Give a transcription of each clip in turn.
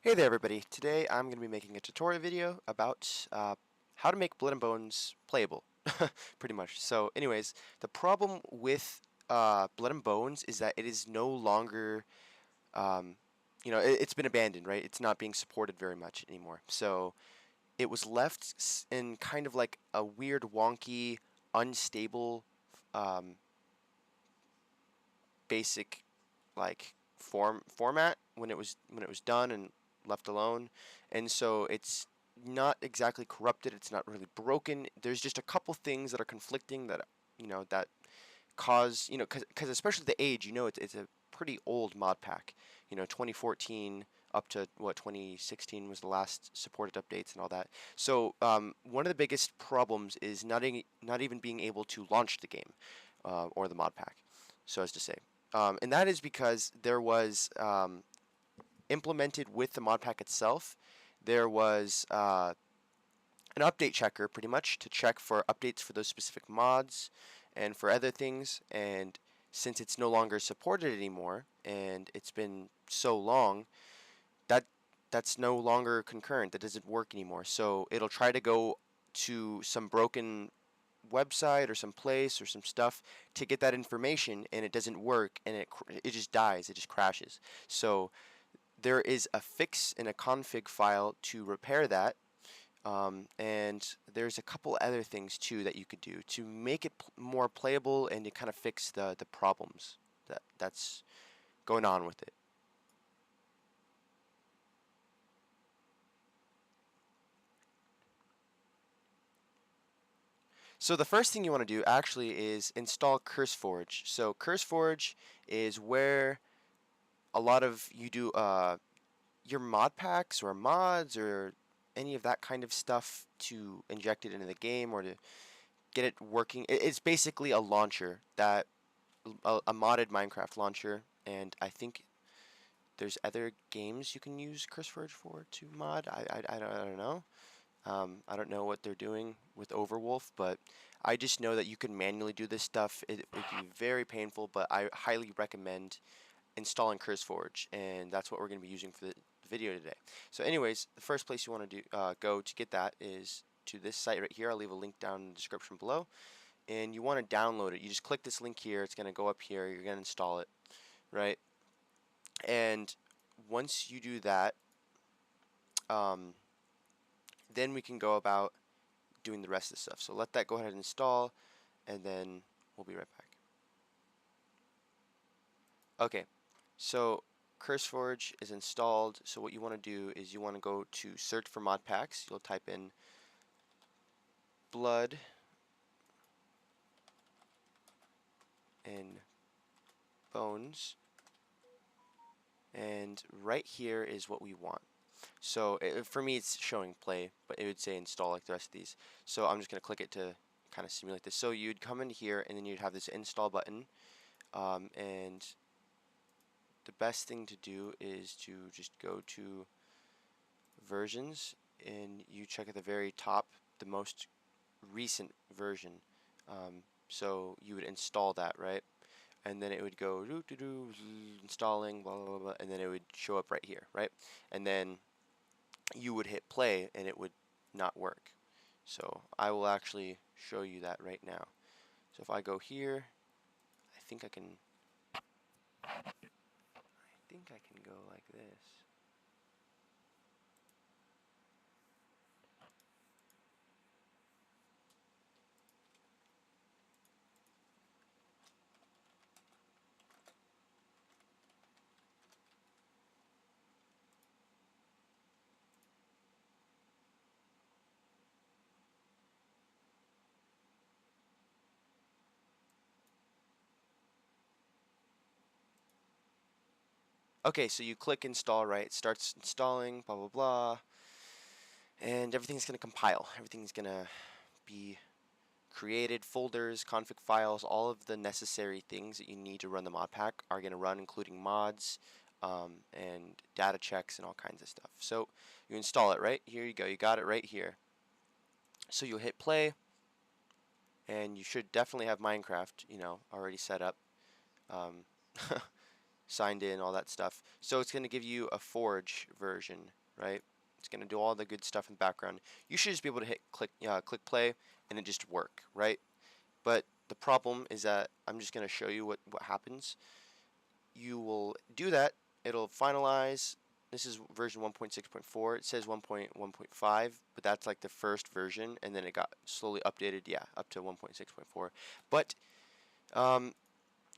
Hey there everybody, today I'm going to be making a tutorial video about how to make Blood and Bones playable, pretty much. So anyways, the problem with Blood and Bones is that it is no longer, um, it's been abandoned, right? It's not being supported very much anymore. So it was left in kind of like a weird, wonky, unstable, um, basic like format when it was done and left alone, and so it's not exactly corrupted. It's not really broken. There's just a couple things that are conflicting that cause because especially the age. It's a pretty old mod pack. 2014 up to what 2016 was the last supported updates and all that. So one of the biggest problems is not even being able to launch the game or the mod pack, so as to say. And that is because there was implemented with the mod pack itself. There was an update checker, pretty much, to check for updates for those specific mods and for other things. And since it's no longer supported anymore, and it's been so long, that that's no longer concurrent. That doesn't work anymore. So it'll try to go to some broken website or some place or some stuff to get that information, and it doesn't work, and it just dies. It just crashes. So there is a fix in a config file to repair that, and there's a couple other things too that you could do to make it more playable and to kind of fix the problems that's going on with it. So the first thing you want to do actually is install CurseForge. So CurseForge is where a lot of you do your mod packs or mods or any of that kind of stuff to inject it into the game or to get it working. It's basically a launcher a modded Minecraft launcher, and I think there's other games you can use CurseForge for to mod. I don't know. I don't know what they're doing with Overwolf, but I just know that you can manually do this stuff. It would be very painful, but I highly recommend installing CurseForge, and that's what we're going to be using for the video today. So anyways, the first place you want to go to get that is to this site right here. I'll leave a link down in the description below, and you want to download it. You just click this link here. It's going to go up here. You're going to install it, right? And once you do that, um, then we can go about doing the rest of the stuff. So let that go ahead and install, and then we'll be right back. Okay, so CurseForge is installed. So what you want to do is you want to go to search for mod packs. You'll type in Blood and Bones, and right here is what we want. So for me it's showing play, but it would say install like the rest of these. So I'm just going to click it to kind of simulate this. So you'd come in here and then you'd have this install button, and the best thing to do is to just go to versions, and you check at the very top the most recent version. So you would install that, right? And then it would go doo doo doo installing blah, blah blah, and then it would show up right here, right? And then you would hit play and it would not work. So I will actually show you that right now. So if I go here, I think I can go like this. Okay, so you click install, right? It starts installing, blah blah blah, and everything's gonna compile. Everything's gonna be created, folders, config files, all of the necessary things that you need to run the mod pack are going to run, including mods and data checks and all kinds of stuff. So you install it, right? Here you go. You got it right here. So you'll hit play, and you should definitely have Minecraft, already set up. Um, signed in, all that stuff. So it's going to give you a Forge version, right? It's going to do all the good stuff in the background. You should just be able to hit click play and it just work, right? But the problem is that I'm just going to show you what happens. You will do that. It'll finalize. This is version 1.6.4. It says 1.1.5, but that's like the first version, and then it got slowly updated, yeah, up to 1.6.4. But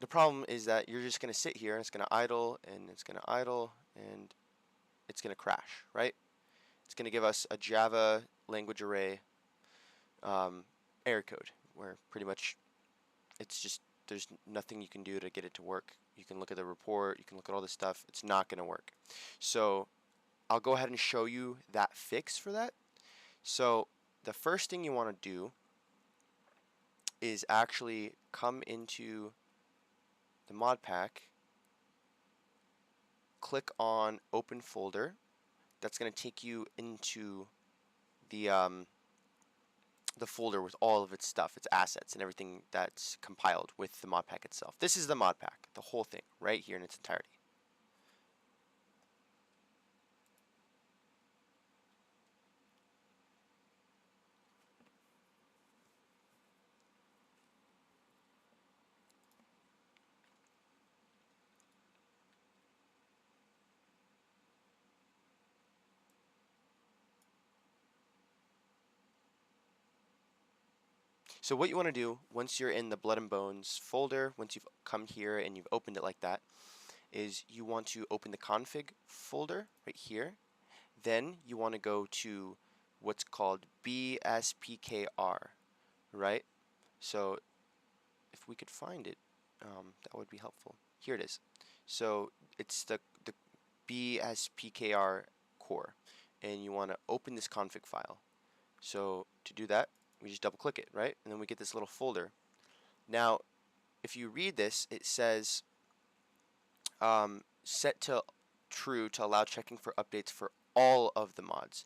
the problem is that you're just going to sit here, and it's going to idle, and it's going to idle, and it's going to crash, right? It's going to give us a Java language array error code, where pretty much it's just there's nothing you can do to get it to work. You can look at the report, you can look at all this stuff. It's not going to work. So I'll go ahead and show you that fix for that. So the first thing you want to do is actually come into the mod pack, click on open folder. That's going to take you into the folder with all of its stuff, its assets, and everything that's compiled with the mod pack itself. This is the mod pack, the whole thing, right here in its entirety. So what you want to do once you're in the Blood and Bones folder, once you've come here and you've opened it like that, is you want to open the config folder right here. Then you want to go to what's called BSPKR, right? So if we could find it, that would be helpful. Here it is. So it's the BSPKR core, and you want to open this config file. So to do that, we just double click it, right? And then we get this little folder. Now, if you read this, it says set to true to allow checking for updates for all of the mods.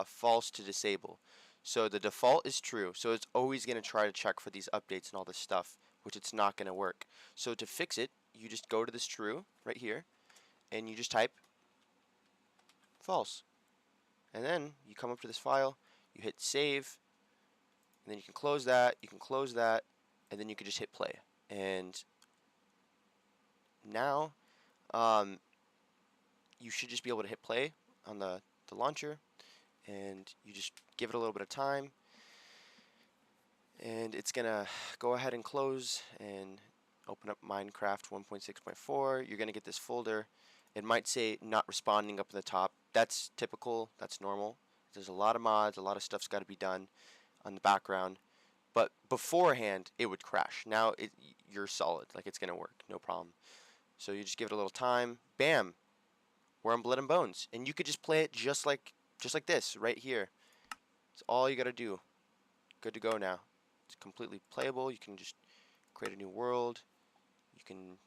False to disable. So the default is true. So it's always going to try to check for these updates and all this stuff, which it's not going to work. So to fix it, you just go to this true right here, and you just type false. And then you come up to this file, you hit save, and then you can close that, and then you can just hit play. And now you should just be able to hit play on the launcher, and you just give it a little bit of time, and it's gonna go ahead and close and open up Minecraft 1.6.4. You're gonna get this folder. It might say not responding up at the top. That's typical, that's normal. There's a lot of mods, a lot of stuff's got to be done on the background, but beforehand it would crash. Now you're solid, like it's gonna work, no problem. So you just give it a little time, bam, we're on Blood and Bones, and you could just play it just like this right here. It's all you gotta do. Good to go now. It's completely playable. You can just create a new world. You can,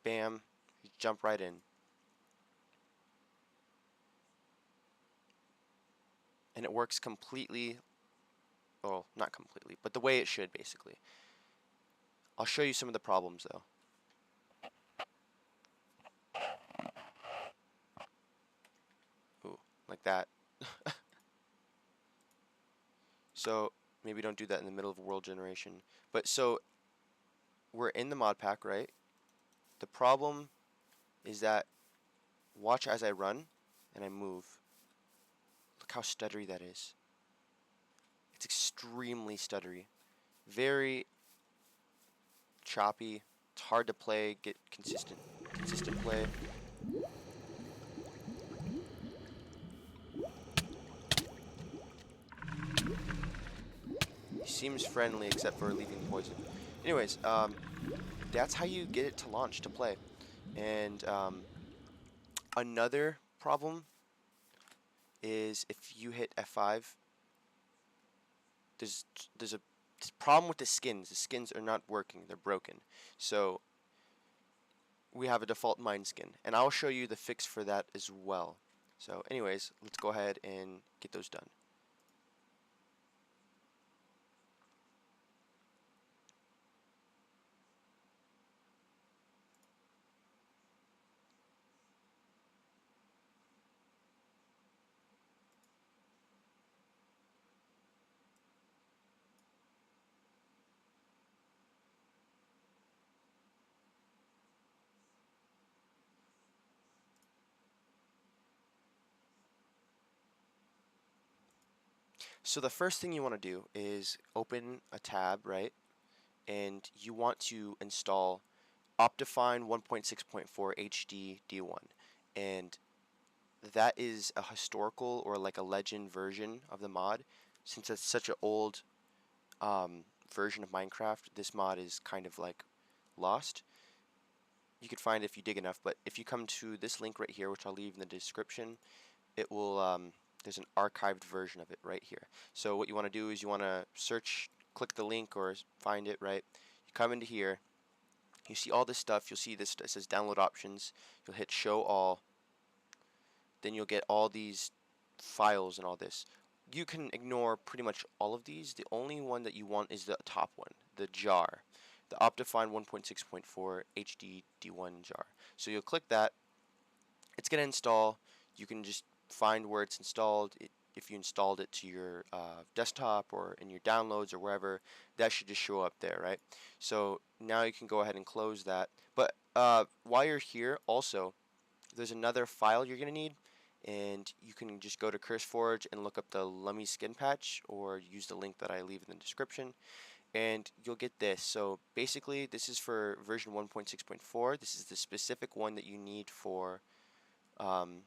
bam, you jump right in. And it works completely, well, not completely, but the way it should, basically. I'll show you some of the problems, though. Ooh, like that. So maybe don't do that in the middle of world generation. But so we're in the mod pack, right? The problem is that watch as I run and I move. Look how stuttery that is. It's extremely stuttery. Very choppy. It's hard to play, get consistent play. He seems friendly except for leaving poison. Anyways, that's how you get it to launch, to play. And another problem is if you hit F5, there's a problem with the skins. The skins are not working. They're broken. So we have a default mine skin, and I'll show you the fix for that as well. So anyways, let's go ahead and get those done. So the first thing you want to do is open a tab, right? And you want to install OptiFine 1.6.4 HD D1. And that is a historical or like a legend version of the mod. Since it's such an old version of Minecraft, this mod is kind of like lost. You could find it if you dig enough, but if you come to this link right here, which I'll leave in the description, it will there's an archived version of it right here. So what you want to do is you want to search, click the link or find it, right? You come into here, you see all this stuff, you'll see this, it says download options, you'll hit show all, then you'll get all these files and all this. You can ignore pretty much all of these. The only one that you want is the top one, the jar, the OptiFine 1.6.4 HD D1 jar. So you'll click that. It's going to install. You can just find where it's installed. If you installed it to your desktop or in your downloads or wherever, that should just show up there, right? So now you can go ahead and close that. But while you're here, also, there's another file you're going to need, and you can just go to CurseForge and look up the LumySkinPatch or use the link that I leave in the description, and you'll get this. So basically, this is for version 1.6.4. This is the specific one that you need for um,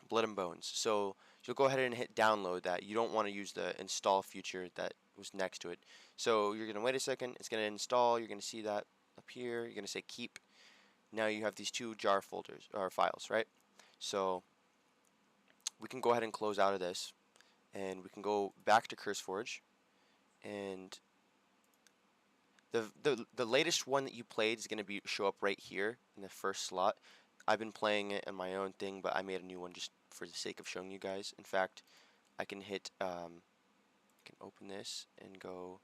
Blood and Bones. So you'll go ahead and hit download that. You don't want to use the install feature that was next to it. So you're going to wait a second. It's going to install. You're going to see that up here. You're going to say keep. Now you have these two jar folders or files, right? So we can go ahead and close out of this, and we can go back to CurseForge, and the latest one that you played is going to be show up right here in the first slot. I've been playing it on my own thing, but I made a new one just for the sake of showing you guys. In fact, I can hit I can open this and go.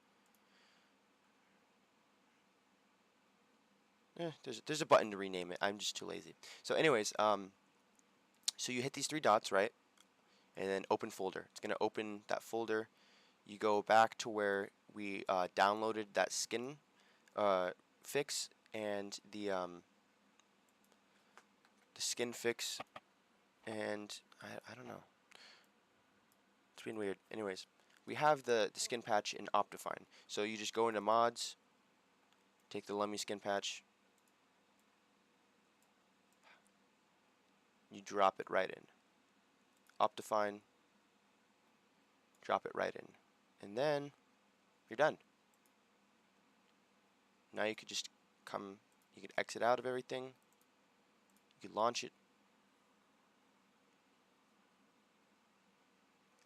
There's a button to rename it. I'm just too lazy. So anyways, so you hit these three dots, right? And then open folder. It's going to open that folder. You go back to where we downloaded that skin fix and the skin fix, and I don't know. It's been weird. Anyways, we have the skin patch in OptiFine. So you just go into mods, take the LumySkinPatch, you drop it right in. OptiFine, drop it right in. And then you're done. Now you could just you could exit out of everything. You could launch it.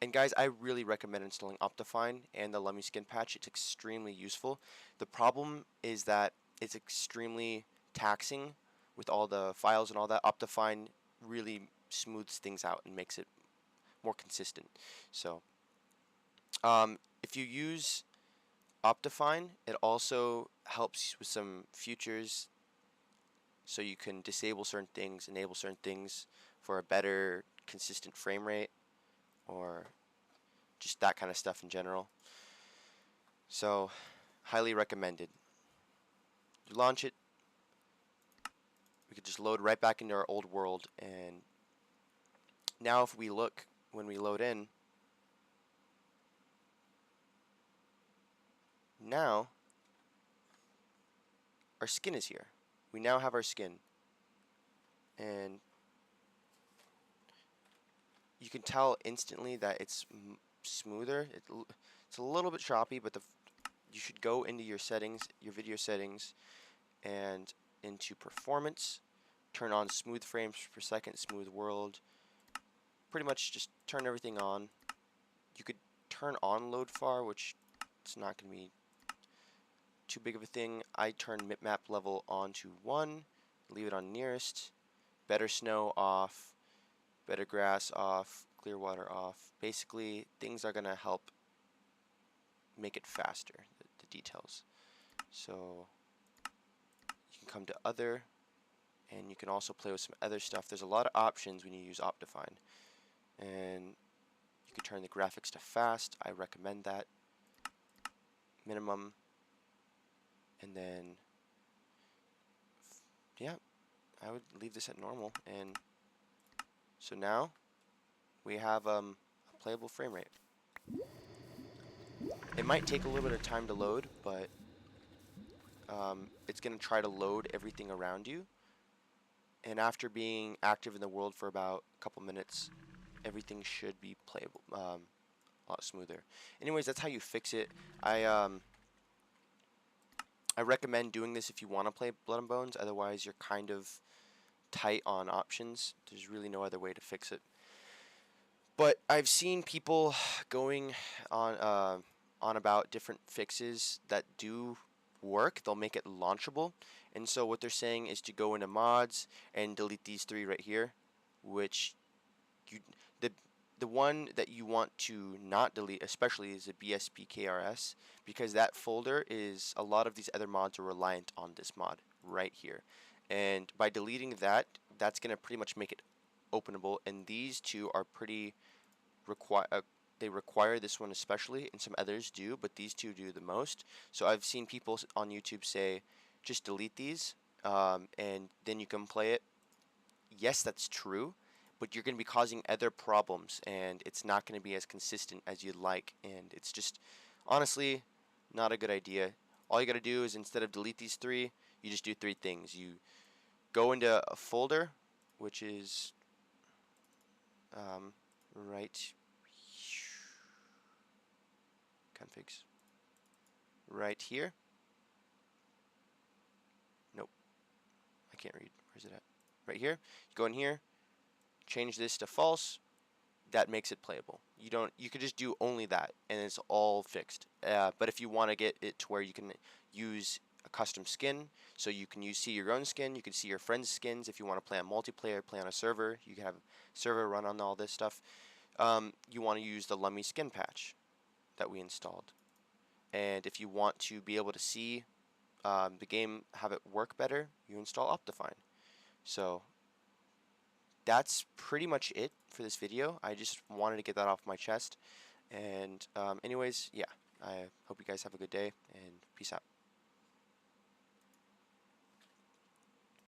And guys, I really recommend installing OptiFine and the LumySkinPatch. It's extremely useful. The problem is that it's extremely taxing with all the files and all that. OptiFine really smooths things out and makes it more consistent. So, if you use OptiFine, it also helps with some features, so you can disable certain things, enable certain things for a better consistent frame rate, or just that kind of stuff in general. So, highly recommended. You launch it, we could just load right back into our old world, and now if we look, when we load in, now our skin is here. We now have our skin, and you can tell instantly that it's smoother. It's a little bit choppy, but you should go into your settings, your video settings, and into performance, turn on smooth frames per second, smooth world. Pretty much just turn everything on. You could turn on load far, which it's not going to be too big of a thing. I turn map level on to 1, leave it on nearest, better snow off, better grass off, clear water off. Basically, things are going to help make it faster, the details. So you can come to other, and you can also play with some other stuff. There's a lot of options when you use OptiFine, and you can turn the graphics to fast. I recommend that. Minimum, and then yeah, I would leave this at normal, and so now we have a playable frame rate. It might take a little bit of time to load, but it's going to try to load everything around you. And after being active in the world for about a couple minutes, everything should be playable, a lot smoother. Anyways, that's how you fix it. I recommend doing this if you want to play Blood and Bones. Otherwise, you're kind of tight on options. There's really no other way to fix it. But I've seen people going on about different fixes that do work. They'll make it launchable. And so what they're saying is to go into mods and delete these three right here, which you the the one that you want to not delete especially is a BSPKRS, because that folder is a lot of these other mods are reliant on this mod right here. And by deleting that, that's going to pretty much make it openable, and these two are pretty they require this one especially, and some others do, but these two do the most. So I've seen people on YouTube say, just delete these, and then you can play it. Yes, that's true, but you're going to be causing other problems, and it's not going to be as consistent as you'd like, and it's just, honestly, not a good idea. All you got to do is, instead of delete these three, you just do three things. You go into a folder, which is right configs right here. Nope, I can't read. Where's it at? Right here. You go in here, change this to false. That makes it playable. You could just do only that, and it's all fixed. But if you want to get it to where you can use a custom skin, so you can see your own skin, you can see your friends' skins. If you want to play on multiplayer, play on a server, you can have a server run on all this stuff. You want to use the LumySkinPatch that we installed. And if you want to be able to see the game, have it work better, you install OptiFine. So that's pretty much it for this video. I just wanted to get that off my chest. And anyways, yeah, I hope you guys have a good day, and peace out.